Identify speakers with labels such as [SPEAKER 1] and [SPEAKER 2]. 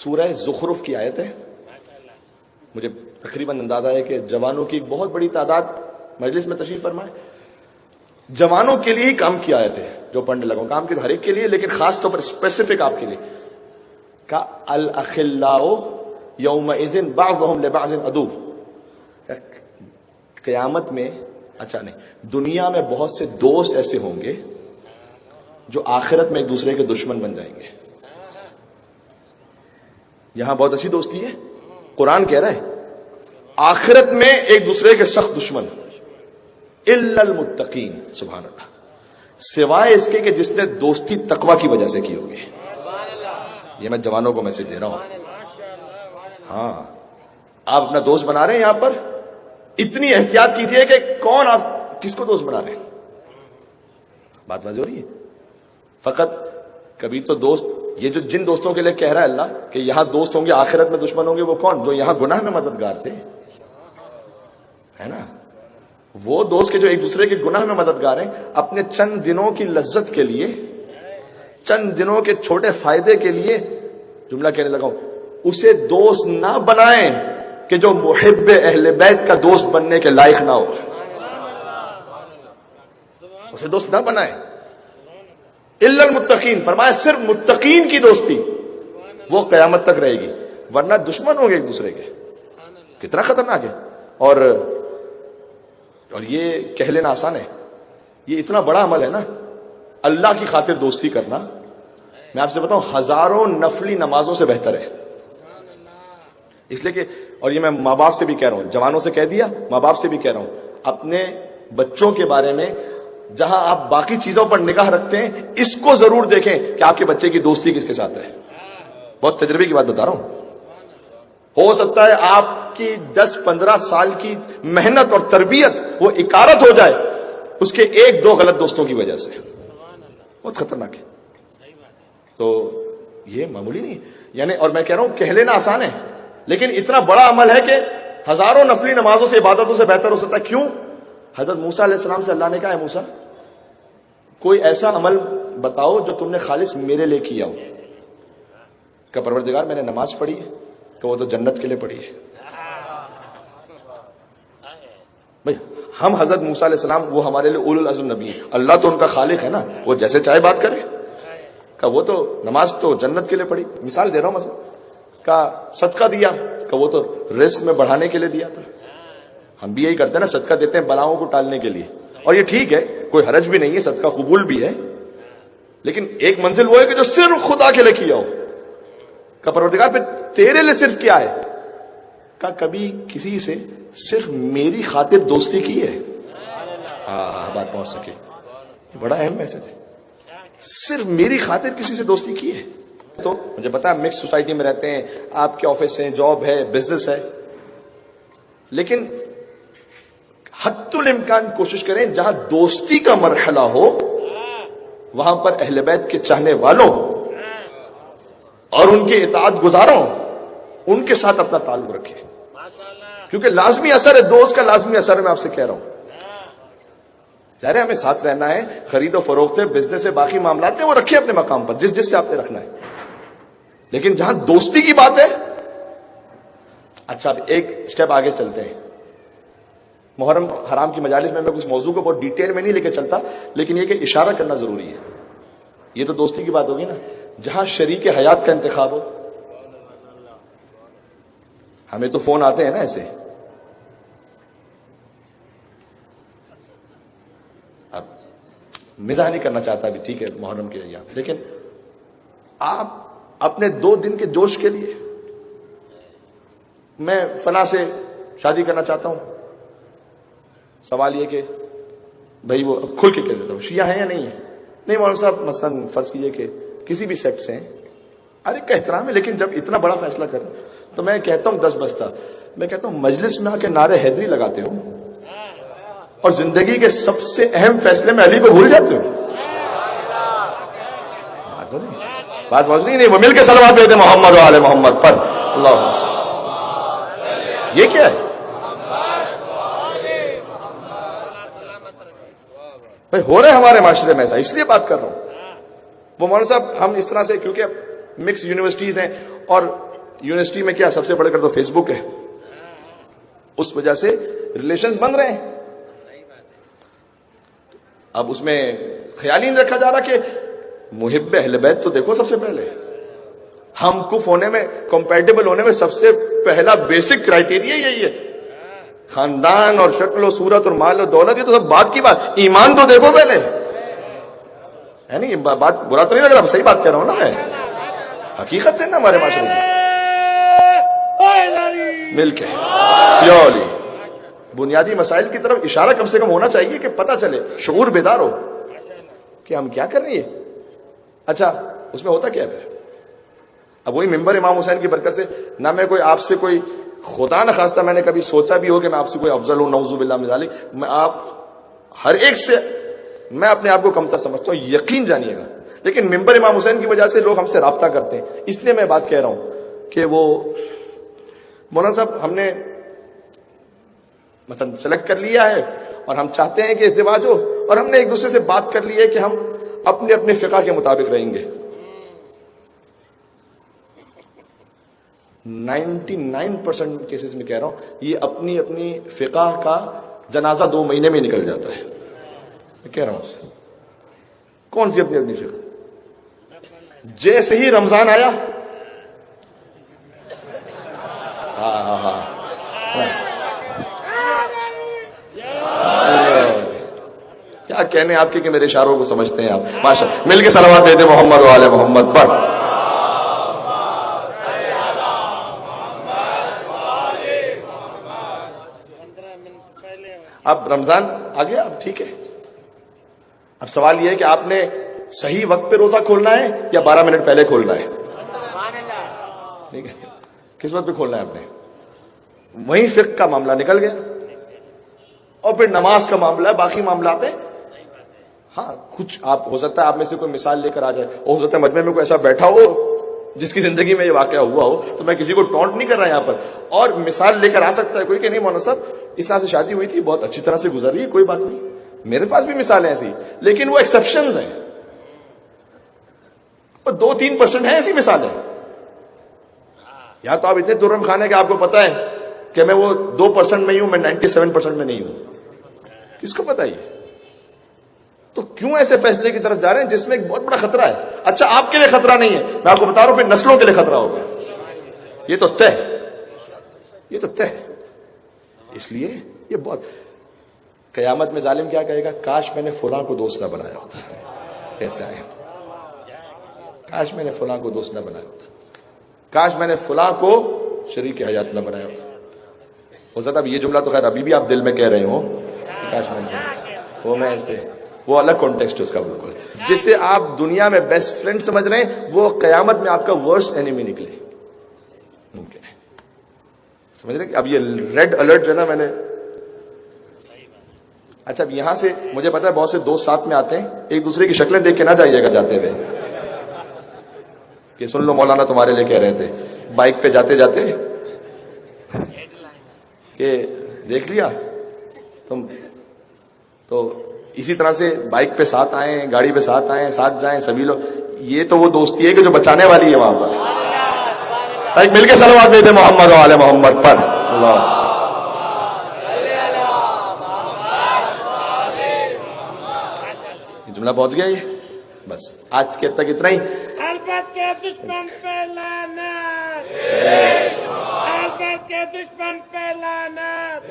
[SPEAKER 1] سورہ زخرف کی آیت ہے. مجھے تقریباً اندازہ ہے کہ جوانوں کی ایک بہت بڑی تعداد مجلس میں تشریف فرمائے. جوانوں کے لیے ہی کام کی آیت ہے جو پڑھنے لگا ہوں. کام کی ہر ایک کے لیے، لیکن خاص طور پر اسپیسیفک آپ کے لیے. کا الاخلاء یومئذ بعضهم لبعض عدو. قیامت میں اچھا نہیں، دنیا میں بہت سے دوست ایسے ہوں گے جو آخرت میں ایک دوسرے کے دشمن بن جائیں گے. یہاں بہت اچھی دوستی ہے، قرآن کہہ رہا ہے آخرت میں ایک دوسرے کے سخت دشمن الا المتقین. سبحان اللہ، سوائے اس کے کہ جس نے دوستی تقوی کی وجہ سے کی ہوگی. یہ میں جوانوں کو میسج دے رہا ہوں. ہاں، آپ اپنا دوست بنا رہے ہیں، یہاں پر اتنی احتیاط کیجئے کہ کون آپ کس کو دوست بنا رہے ہیں. بات واضح ہو رہی ہے. فقط کبھی تو دوست، یہ جو جن دوستوں کے لیے کہہ رہا ہے اللہ کہ یہاں دوست ہوں گے آخرت میں دشمن ہوں گے، وہ کون؟ جو یہاں گناہ میں مددگار تھے، ہے نا. وہ دوست کے جو ایک دوسرے کے گناہ میں مددگار ہیں، اپنے چند دنوں کی لذت کے لیے، چند دنوں کے چھوٹے فائدے کے لیے، جملہ کہنے لگا ہوں، اسے دوست نہ بنائیں کہ جو محب اہل بیت کا دوست بننے کے لائق نہ ہو. اسے دوست نہ بنائیں. الا المتقین، فرمایا صرف متقین کی دوستی وہ قیامت تک رہے گی، ورنہ دشمن ہوں گے ایک دوسرے کے. کتنا خطرناک ہے. اور یہ کہہ لینا آسان ہے، یہ اتنا بڑا عمل ہے نا، اللہ کی خاطر دوستی کرنا. میں آپ سے بتاؤں، ہزاروں نفلی نمازوں سے بہتر ہے. اس لیے کہ، اور یہ میں ماں باپ سے بھی کہہ رہا ہوں، جوانوں سے کہہ دیا، ماں باپ سے بھی کہہ رہا ہوں، اپنے بچوں کے بارے میں جہاں آپ باقی چیزوں پر نگاہ رکھتے ہیں، اس کو ضرور دیکھیں کہ آپ کے بچے کی دوستی کس کے ساتھ ہے. بہت تجربے کی بات بتا رہا ہوں. ہو سکتا ہے آپ کی 10-15 سال کی محنت اور تربیت وہ اکارت ہو جائے اس کے 1-2 غلط دوستوں کی وجہ سے. بہت خطرناک ہے. تو یہ معمولی نہیں ہے. یعنی، اور میں کہہ رہا ہوں کہہ لینا آسان ہے، لیکن اتنا بڑا عمل ہے کہ ہزاروں نفلی نمازوں سے، عبادتوں سے بہتر ہو سکتا ہے. کیوں؟ حضرت موسیٰ علیہ السلام سے اللہ نے کہا ہے، موسیٰ کوئی ایسا عمل بتاؤ جو تم نے خالص میرے لیے کیا ہو. کہ پروردگار میں نے نماز پڑھی ہے، کہ وہ تو جنت کے لیے پڑھی ہے. بھئی ہم حضرت موسیٰ علیہ السلام، وہ ہمارے لیے اولو العزم نبی ہے. اللہ تو ان کا خالق ہے نا، وہ جیسے چاہے بات کرے. کہ وہ تو نماز تو جنت کے لیے پڑھی. مثال دے رہا ہوں، مثلا کا صدقہ دیا، کہ وہ تو رزق میں بڑھانے کے لیے دیا تھا. ہم بھی یہی کرتے ہیں نا، صدقہ دیتے ہیں بلاؤں کو ٹالنے کے لیے. اور یہ ٹھیک ہے، کوئی حرج بھی نہیں ہے، صدقہ قبول بھی ہے. لیکن ایک منزل وہ ہے کہ جو صرف خدا کے لیے کیا ہو. کہ پروردگار پہ تیرے لیے صرف کیا ہے؟ کہ کبھی کسی سے صرف میری خاطر دوستی کی ہے؟ بات پہنچ سکے. بڑا اہم میسج ہے. صرف میری خاطر کسی سے دوستی کی ہے. تو مجھے پتا ہے مکس سوسائٹی میں رہتے ہیں، آپ کے آفس ہے، جاب ہے، بزنس ہے، لیکن حد الامکان کوشش کریں جہاں دوستی کا مرحلہ ہو وہاں پر اہل بیت کے چاہنے والوں اور ان کے اطاعت گزاروں، ان کے ساتھ اپنا تعلق رکھیں. کیونکہ لازمی اثر ہے، دوست کا لازمی اثر ہے. میں آپ سے کہہ رہا ہوں، ظاہر ہے ہمیں ساتھ رہنا ہے، خرید و فروخت ہے، بزنس ہے، باقی معاملات ہیں، وہ رکھے اپنے مقام پر جس سے آپ نے رکھنا ہے. لیکن جہاں دوستی کی بات ہے، اچھا اب ایک سٹیپ آگے چلتے ہیں. محرم حرام کی مجالس میں کچھ موضوع کو بہت ڈیٹیل میں نہیں لے کے چلتا، لیکن یہ کہ اشارہ کرنا ضروری ہے. یہ تو دوستی کی بات ہوگی نا. جہاں شریک حیات کا انتخاب ہو، ہمیں تو فون آتے ہیں نا ایسے. اب مزاح نہیں کرنا چاہتا بھی، ٹھیک ہے محرم کے ایام، لیکن آپ اپنے 2 دن کے جوش کے لیے، میں فلاں سے شادی کرنا چاہتا ہوں، سوال یہ کہ بھائی وہ کھل کے کہہ دیتا ہوں شیعہ ہیں یا نہیں ہے؟ نہیں مولانا صاحب، مثلا فرض کیجئے کہ کسی بھی سیکٹ سے ہیں، ہر ایک کا احترام ہے، لیکن جب اتنا بڑا فیصلہ کریں تو میں کہتا ہوں 10 بستہ، میں کہتا ہوں مجلس میں آ کے نعرے حیدری لگاتے ہوں اور زندگی کے سب سے اہم فیصلے میں علی کو بھول جاتے ہوں. بات واضح نہیں، وہ مل کے صلوات بھیجتے محمد و آل محمد پر. اللہ یہ کیا ہے بھائی؟ ہو رہے ہمارے معاشرے میں ایسا، اس لیے بات کر رہا ہوں. وہ مولانا صاحب ہم اس طرح سے، کیونکہ مکس یونیورسٹیز ہیں اور یونیورسٹی میں کیا سب سے بڑھ کر تو فیس بک ہے, اس وجہ سے ریلیشنز بن رہے ہیں. اب اس میں خیال ہی نہیں رکھا جا رہا کہ محب اہل بیت تو دیکھو سب سے پہلے. ہم کف ہونے میں, کمپیٹیبل ہونے میں سب سے پہلا بیسک کرائیٹیریا یہی ہے. خاندان اور شکل و صورت اور مال اور دولت یہ تو سب بات کی بات, ایمان تو دیکھو پہلے. ہے نہیں بات, برا تو نہیں لگ رہا, صحیح بات کہہ رہا ہوں نا میں, حقیقت سے نا ہمارے معاشرے میں مل کے پیولی بنیادی مسائل کی طرف اشارہ کم سے کم ہونا چاہیے کہ پتہ چلے, شعور بیدار ہو کہ ہم کیا کر رہے ہیں. اچھا اس میں ہوتا کیا پھر؟ اب وہی ممبر امام حسین کی برکت سے, نہ میں کوئی آپ سے کوئی خدا نہ خواستہ میں نے کبھی سوچا بھی ہو کہ میں آپ سے کوئی افضل ہوں, نعوذ باللہ من ذالک, میں آپ ہر ایک سے میں اپنے آپ کو کمتر سمجھتا ہوں, یقین جانیے گا. لیکن ممبر امام حسین کی وجہ سے لوگ ہم سے رابطہ کرتے ہیں. اس لیے میں بات کہہ رہا ہوں کہ وہ مولانا صاحب ہم نے مثلا سلیکٹ کر لیا ہے اور ہم چاہتے ہیں کہ ازدواج ہو, اور ہم نے ایک دوسرے سے بات کر لی ہے کہ ہم اپنے اپنے فقہ کے مطابق رہیں گے. 99% کیسز میں کہہ رہا ہوں یہ اپنی اپنی فقہ کا جنازہ 2 مہینے میں نکل جاتا ہے. میں کہہ رہا ہوں کون سی اپنی اپنی فقہ. جیسے ہی رمضان آیا, کیا کہنے آپ کے کہ میرے اشاروں کو سمجھتے ہیں آپ, ماشاء اللہ. مل کے صلوات دے دے محمد و آل محمد پر. اب رمضان آ گیا, اب ٹھیک ہے. اب سوال یہ ہے کہ آپ نے صحیح وقت پہ روزہ کھولنا ہے یا 12 منٹ پہلے کھولنا ہے. ٹھیک ہے, کس وقت پہ کھولنا ہے آپ نے, وہیں فقہ کا معاملہ نکل گیا. اور پھر نماز کا معاملہ ہے, باقی معاملات ہیں. ہاں کچھ آپ ہو سکتا ہے آپ میں سے کوئی مثال لے کر آ جائے, اور ہو سکتا ہے مجمع میں کوئی ایسا بیٹھا ہو جس کی زندگی میں یہ واقعہ ہوا ہو, تو میں کسی کو ٹونٹ نہیں کر رہا یہاں پر, اور مثال لے کر آ سکتا ہے کوئی کہ نہیں مولانا صاحب اس طرح سے شادی ہوئی تھی, بہت اچھی طرح سے گزر رہی ہے, کوئی بات نہیں. میرے پاس بھی مثالیں ایسی, لیکن وہ ایکسیپشنز ہیں, اور 2-3% ہیں ایسی مثالیں. یا تو آپ اتنے ترم خانے کہ آپ کو پتا ہے کہ میں وہ 2% میں ہی ہوں, میں 97% میں نہیں ہوں. کس کو پتا ہے؟ تو کیوں ایسے فیصلے کی طرف جا رہے ہیں جس میں ایک بہت بڑا خطرہ ہے. اچھا آپ کے لیے خطرہ نہیں ہے, میں آپ کو بتا رہا ہوں پھر نسلوں کے لیے خطرہ ہوگا. یہ تو طے, یہ تو طے. اس لیے یہ بہت, قیامت میں ظالم کیا کہے گا, کاش میں نے فلاں کو دوست نہ بنایا ہوتا. ایسا ہے, کاش میں نے فلاں کو دوست نہ بنایا ہوتا, کاش میں نے فلاں کو شریک حیات نہ بنایا ہوتا. ہو سکتا اب یہ جملہ تو خیر ابھی بھی آپ دل میں کہہ رہے ہو, کاش میں نے, وہ میں اس پہ وہ الگ کانٹیکسٹ ہے اس کا بالکل. جسے آپ دنیا میں بیسٹ فرینڈ سمجھ رہے ہیں وہ قیامت میں آپ کا ورسٹ اینیمی نکلے, ممکن ہے. سمجھ رہے کہ اب یہ ریڈ الرٹ جو ہے نا میں نے, اچھا اب یہاں سے مجھے پتا ہے بہت سے دوست ساتھ میں آتے ہیں, ایک دوسرے کی شکلیں دیکھ کے نہ جائیے گا جاتے ہوئے کہ سن لو مولانا تمہارے لیے کہہ رہے تھے بائک پہ جاتے جاتے کہ دیکھ لیا تم, تو اسی طرح سے بائک پہ ساتھ آئیں, گاڑی پہ ساتھ آئیں, ساتھ جائیں سبھی لوگ. یہ تو وہ دوستی ہے کہ جو بچانے والی ہے وہاں پر. بائک مل کے صلوات دے دے محمد و آل محمد پر. اللہ جملہ پہنچ گیا. یہ بس آج کے تک اتنا ہی.
[SPEAKER 2] البت کے دشمن پہ لعنت, البت کے دشمن پہ لعنت.